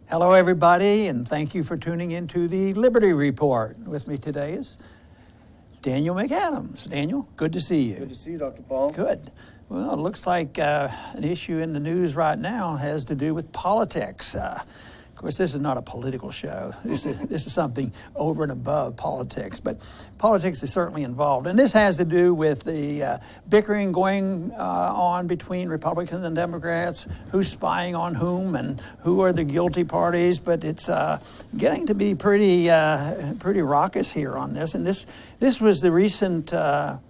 Hello, everybody, and thank you for tuning into the Liberty Report. With me today is Daniel McAdams. Daniel, good to see you. Good to see you, Dr. Paul. Good. Well, it looks like an issue in the news right now has to do with politics. Of course, this is not a political show. This is something over and above politics, but politics is certainly involved. And this has to do with the bickering going on between Republicans and Democrats, who's spying on whom and who are the guilty parties. But it's getting to be pretty raucous here on this. And this was the recent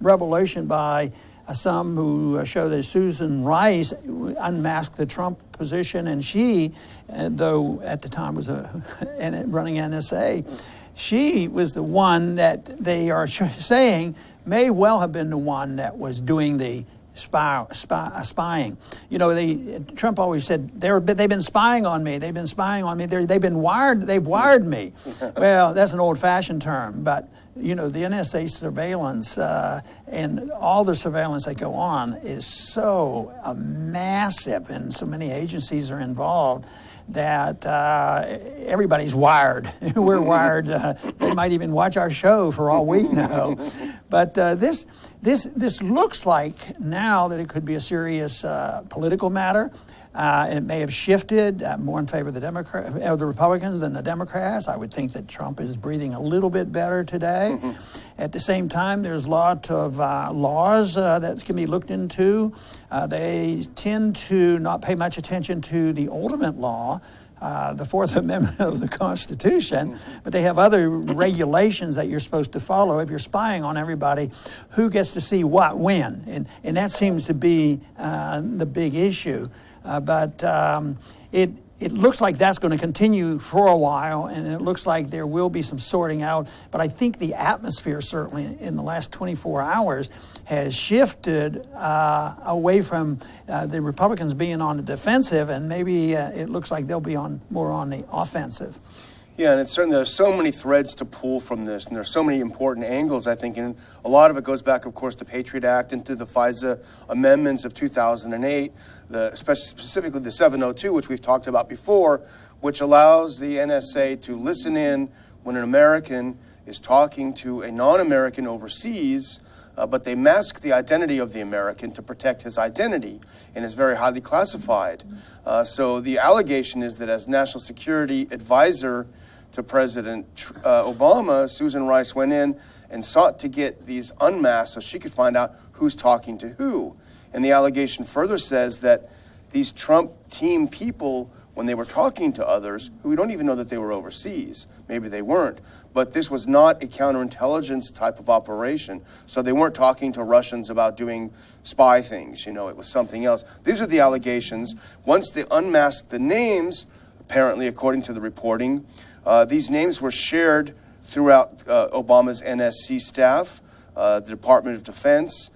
revelation by some who show that Susan Rice unmasked the Trump position, and she, though at the time was running NSA, she was the one that they are saying may well have been the one that was doing the spying. You know, Trump always said they've been spying on me. They've been spying on me. They've wired me. Well, that's an old-fashioned term, but you know, the NSA surveillance and all the surveillance that go on is so massive, and so many agencies are involved that everybody's wired. We're wired. They might even watch our show for all we know. But this looks like now that it could be a serious political matter. It may have shifted more in favor of the Republicans than the Democrats. I would think that Trump is breathing a little bit better today. Mm-hmm. At the same time, there's a lot of laws that can be looked into. They tend to not pay much attention to the ultimate law, the Fourth Amendment of the Constitution, but they have other regulations that you're supposed to follow if you're spying on everybody, who gets to see what when. And that seems to be the big issue. But it looks like that's going to continue for a while, and it looks like there will be some sorting out. But I think the atmosphere, certainly in the last 24 hours, has shifted away from the Republicans being on the defensive, and maybe it looks like they'll be more on the offensive. Yeah, and it's certainly there's so many threads to pull from this, and there's so many important angles, I think, and a lot of it goes back, of course, to Patriot Act and to the FISA amendments of 2008, specifically the 702, which we've talked about before, which allows the NSA to listen in when an American is talking to a non-American overseas, but they mask the identity of the American to protect his identity, and is very highly classified. So the allegation is that as National Security Advisor to President Obama, Susan Rice went in and sought to get these unmasked so she could find out who's talking to who. And the allegation further says that these Trump team people, when they were talking to others, who we don't even know that they were overseas, maybe they weren't, but this was not a counterintelligence type of operation. So they weren't talking to Russians about doing spy things, you know, it was something else. These are the allegations. Once they unmasked the names, apparently according to the reporting, these names were shared throughout Obama's NSC staff, the Department of Defense,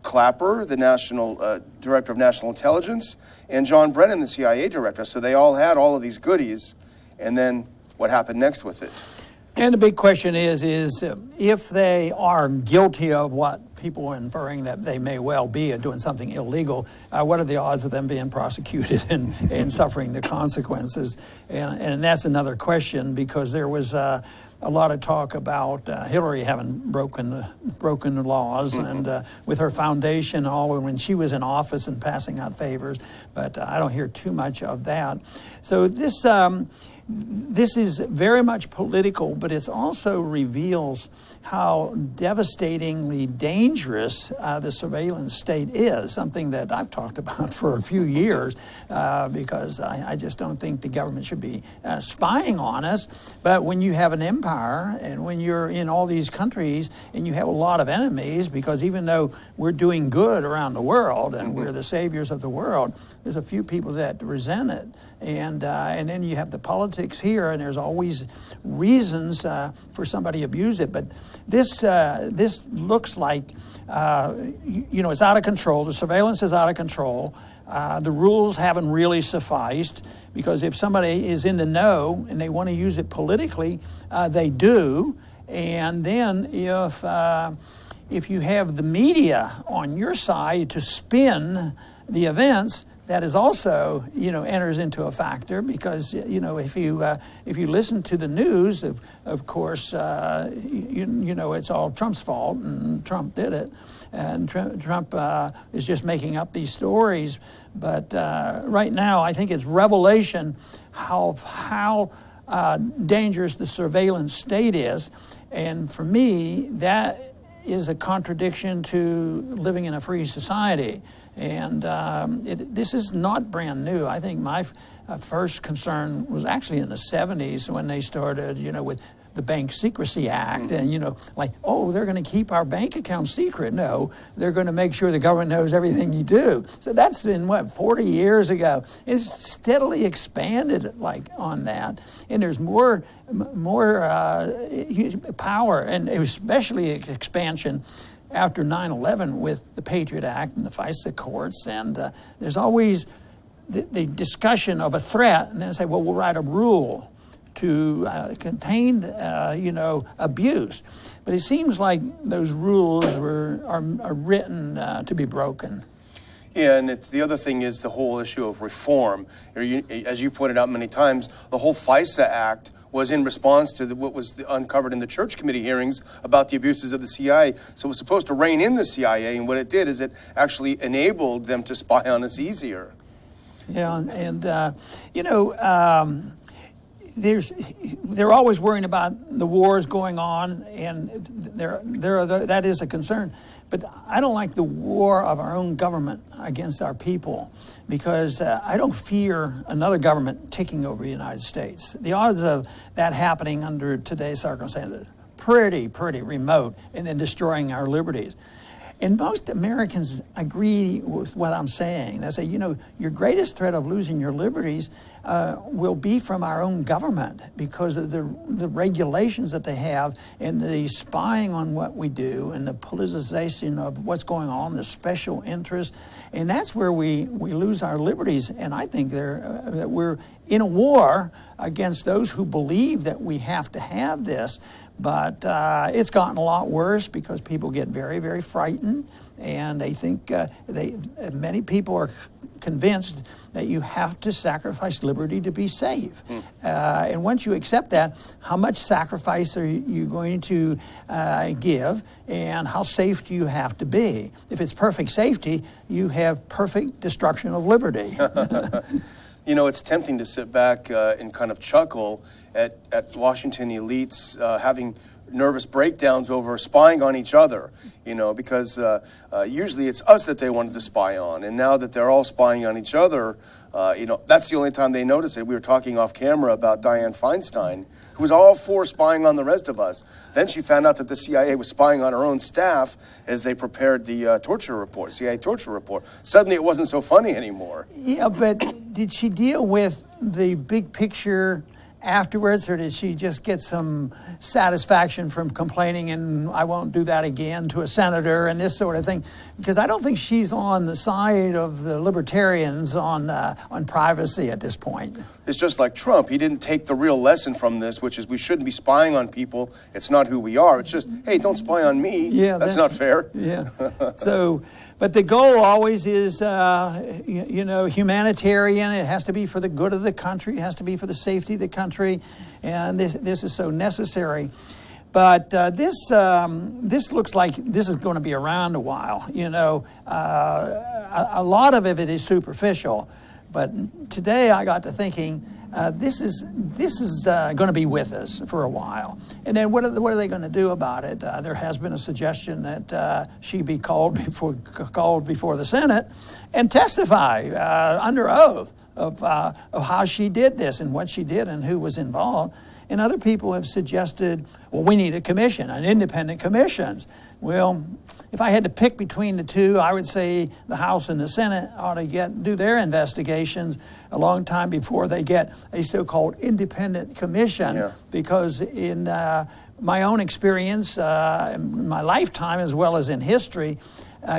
Clapper, the National Director of National Intelligence, and John Brennan, the CIA Director. So they all had all of these goodies, and then what happened next with it? And the big question is if they are guilty of what people are inferring that they may well be doing something illegal, what are the odds of them being prosecuted and suffering the consequences? And that's another question, because there was a lot of talk about Hillary having broken the laws, mm-hmm. and with her foundation, when she was in office and passing out favors. But I don't hear too much of that. So this is very much political, but it also reveals how devastatingly dangerous the surveillance state is, something that I've talked about for a few years, because I just don't think the government should be spying on us. But when you have an empire, and when you're in all these countries, and you have a lot of enemies, because even though we're doing good around the world, and we're the saviors of the world, there's a few people that resent it. And then you have the politics here, and there's always reasons for somebody to abuse it. But this looks like, it's out of control. The surveillance is out of control. The rules haven't really sufficed, because if somebody is in the know and they want to use it politically, they do. And then if you have the media on your side to spin the events, that is also, enters into a factor because, if you listen to the news, of course, it's all Trump's fault and Trump did it. And Trump is just making up these stories. But right now, I think it's revelation how dangerous the surveillance state is. And for me, that is a contradiction to living in a free society. And this is not brand new. I think my first concern was actually in the 70s when they started, with the Bank Secrecy Act. And, they're going to keep our bank account secret. No, they're going to make sure the government knows everything you do. So that's been, 40 years ago. It's steadily expanded on that. And there's more power, and especially expansion after 9/11 with the Patriot Act and the FISA courts, and there's always the discussion of a threat, and then say, well, we'll write a rule to contain, abuse. But it seems like those rules are written to be broken. Yeah, and the other thing is the whole issue of reform. As you pointed out many times, the whole FISA Act was in response to what was uncovered in the Church Committee hearings about the abuses of the CIA. So it was supposed to rein in the CIA, and what it did is it actually enabled them to spy on us easier. Yeah, and they're always worrying about the wars going on, and that is a concern. But I don't like the war of our own government against our people, because I don't fear another government taking over the United States. The odds of that happening under today's circumstances pretty remote, and then destroying our liberties. And most Americans agree with what I'm saying. They say, your greatest threat of losing your liberties will be from our own government because of the regulations that they have and the spying on what we do and the politicization of what's going on, the special interest. And that's where we lose our liberties. And I think that we're in a war against those who believe that we have to have this. But it's gotten a lot worse because people get very, very frightened, and they think many people are convinced that you have to sacrifice liberty to be safe. And once you accept that, how much sacrifice are you going to give, and how safe do you have to be? If it's perfect safety, you have perfect destruction of liberty. It's tempting to sit back and kind of chuckle at Washington elites having nervous breakdowns over spying on each other, because usually it's us that they wanted to spy on. And now that they're all spying on each other, that's the only time they notice it. We were talking off camera about Dianne Feinstein, who was all for spying on the rest of us. Then she found out that the CIA was spying on her own staff as they prepared the CIA torture report. Suddenly it wasn't so funny anymore. Yeah, but did she deal with the big picture afterwards, or did she just get some satisfaction from complaining and I won't do that again to a senator and this sort of thing? Because I don't think she's on the side of the libertarians on privacy at this point. It's just like Trump. He didn't take the real lesson from this, which is we shouldn't be spying on people. It's not who we are. It's just, hey, don't spy on me. Yeah, that's not fair. Yeah. But the goal always is, humanitarian. It has to be for the good of the country. It has to be for the safety of the country. And this is so necessary. But this looks like this is going to be around a while. A lot of it is superficial. But today I got to thinking, this is going to be with us for a while. And then what are they going to do about it? There has been a suggestion that she be called before the Senate and testify under oath of how she did this and what she did and who was involved. And other people have suggested, well, we need a commission, an independent commission. Well, if I had to pick between the two, I would say the House and the Senate ought to do their investigations a long time before they get a so-called independent commission. Yeah. Because in my own experience, in my lifetime as well as in history,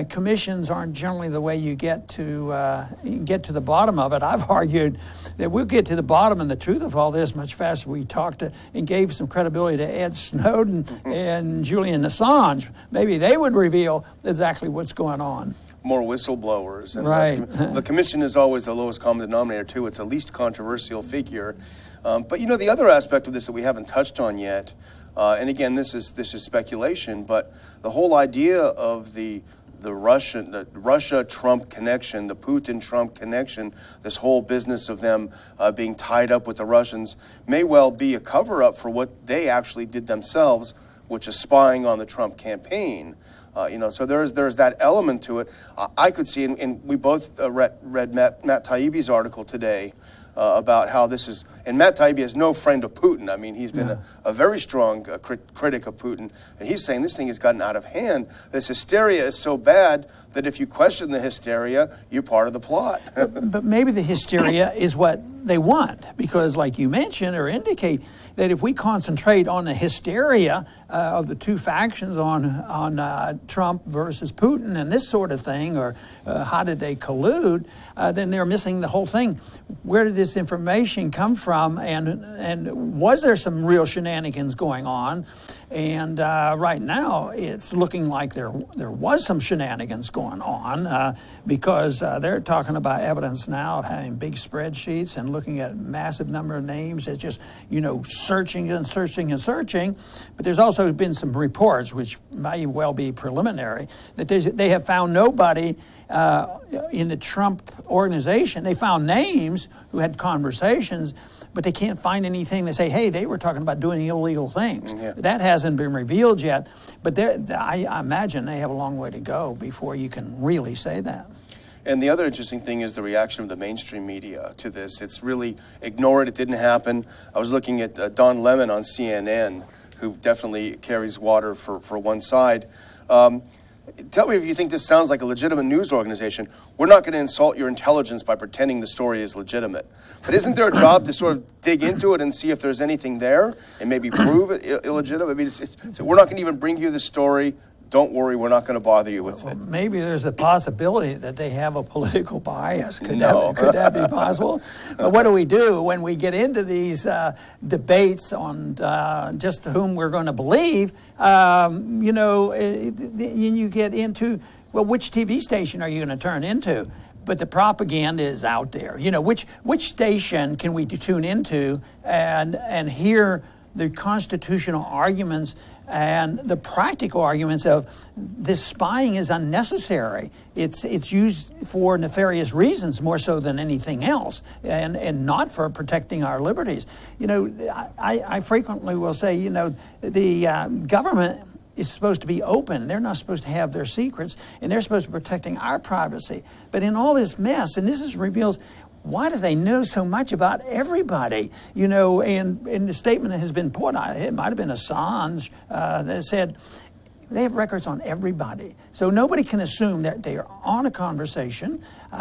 commissions aren't generally the way you get to the bottom of it. I've argued that we'll get to the bottom and the truth of all this much faster. We talked and gave some credibility to Ed Snowden and Julian Assange. Maybe they would reveal exactly what's going on. more whistleblowers. And right. The commission is always the lowest common denominator, too. It's the least controversial figure. But, you know, the other aspect of this that we haven't touched on yet, and again, this is speculation, but the whole idea of the Russia-Trump connection, the Putin-Trump connection, this whole business of them being tied up with the Russians may well be a cover-up for what they actually did themselves, which is spying on the Trump campaign. You know, so there's that element to it. I could see, and we both read Matt Taibbi's article today about how this is, and Matt Taibbi is no friend of Putin. I mean, he's been a very strong critic of Putin, and he's saying this thing has gotten out of hand. This hysteria is so bad that if you question the hysteria, you're part of the plot. But maybe the hysteria is what they want, because like you mentioned or indicate, that if we concentrate on the hysteria of the two factions on Trump versus Putin and this sort of thing, or how did they collude, then they're missing the whole thing. Where did this information come from, and was there some real shenanigans going on? And right now, it's looking like there was some shenanigans going on because they're talking about evidence now of having big spreadsheets and looking at massive number of names. It's just, you know, searching and searching and searching. But there's also been some reports, which may well be preliminary, that they have found nobody in the Trump organization. They found names who had conversations, but they can't find anything. They say, hey, they were talking about doing illegal things. Yeah. That hasn't been revealed yet, but I imagine they have a long way to go before you can really say that. And the other interesting thing is the reaction of the mainstream media to this. It's really ignore it. It didn't happen. I was looking at Don Lemon on CNN, who definitely carries water for one side. Tell me if you think this sounds like a legitimate news organization. We're not going to insult your intelligence by pretending the story is legitimate. But isn't there a job to sort of dig into it and see if there's anything there and maybe prove it illegitimate? I mean, so we're not going to even bring you the story. Don't worry, we're not going to bother you with it. Maybe there's a possibility that they have a political bias. Could that be possible? But what do we do when we get into these debates on just whom we're going to believe? You know, you get into, well, which TV station are you going to turn into? But the propaganda is out there. You know, which station can we tune into and hear the constitutional arguments and the practical arguments of this spying is unnecessary. It's used for nefarious reasons more so than anything else, and not for protecting our liberties. You know, I frequently will say, you know, the government is supposed to be open. They're not supposed to have their secrets, and they're supposed to be protecting our privacy. But in all this mess, and this reveals, why do they know so much about everybody? You know, and the statement that has been put out, it might have been Assange that said they have records on everybody. So nobody can assume that they are on a conversation or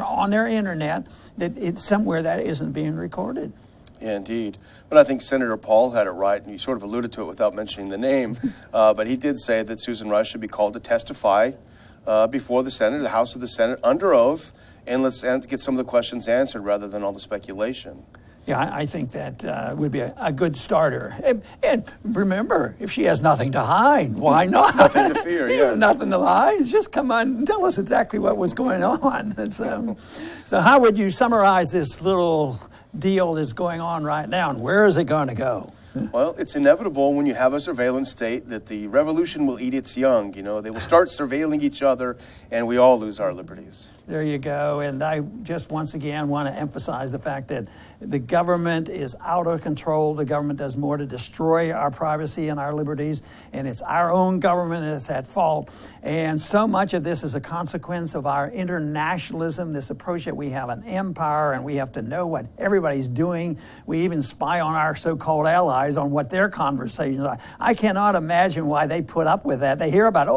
on their internet, that it's somewhere that isn't being recorded. Yeah, indeed. But I think Senator Paul had it right, and you sort of alluded to it without mentioning the name. But he did say that Susan Rice should be called to testify before the Senate, the House of the Senate, under oath, and let's get some of the questions answered rather than all the speculation. Yeah, I think that would be a good starter. And remember, if she has nothing to hide, why not? Nothing to fear, yeah. Nothing to hide. Just come on and tell us exactly what was going on. So how would you summarize this little deal that's going on right now, and where is it going to go? Well, it's inevitable when you have a surveillance state that the revolution will eat its young. You know, they will start surveilling each other, and we all lose our liberties. There you go. And I just once again want to emphasize the fact that the government is out of control. The government does more to destroy our privacy and our liberties, and it's our own government that's at fault. And so much of this is a consequence of our internationalism, this approach that we have an empire and we have to know what everybody's doing. We even spy on our so-called allies on what their conversations are. I cannot imagine why they put up with that. They hear about,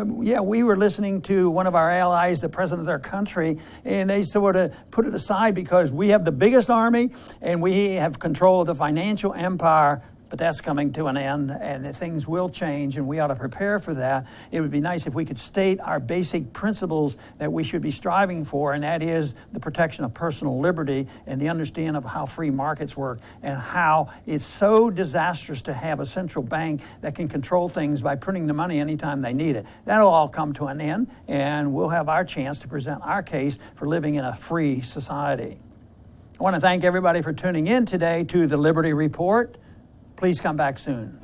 we were listening to one of our allies, the president of their country, and they sort of put it aside because we have the biggest army and we have control of the financial empire but that's coming to an end, and things will change, and we ought to prepare for that. It would be nice if we could state our basic principles that we should be striving for, and that is the protection of personal liberty and the understanding of how free markets work and how it's so disastrous to have a central bank that can control things by printing the money anytime they need it. That'll all come to an end, and we'll have our chance to present our case for living in a free society. I want to thank everybody for tuning in today to the Liberty Report. Please come back soon.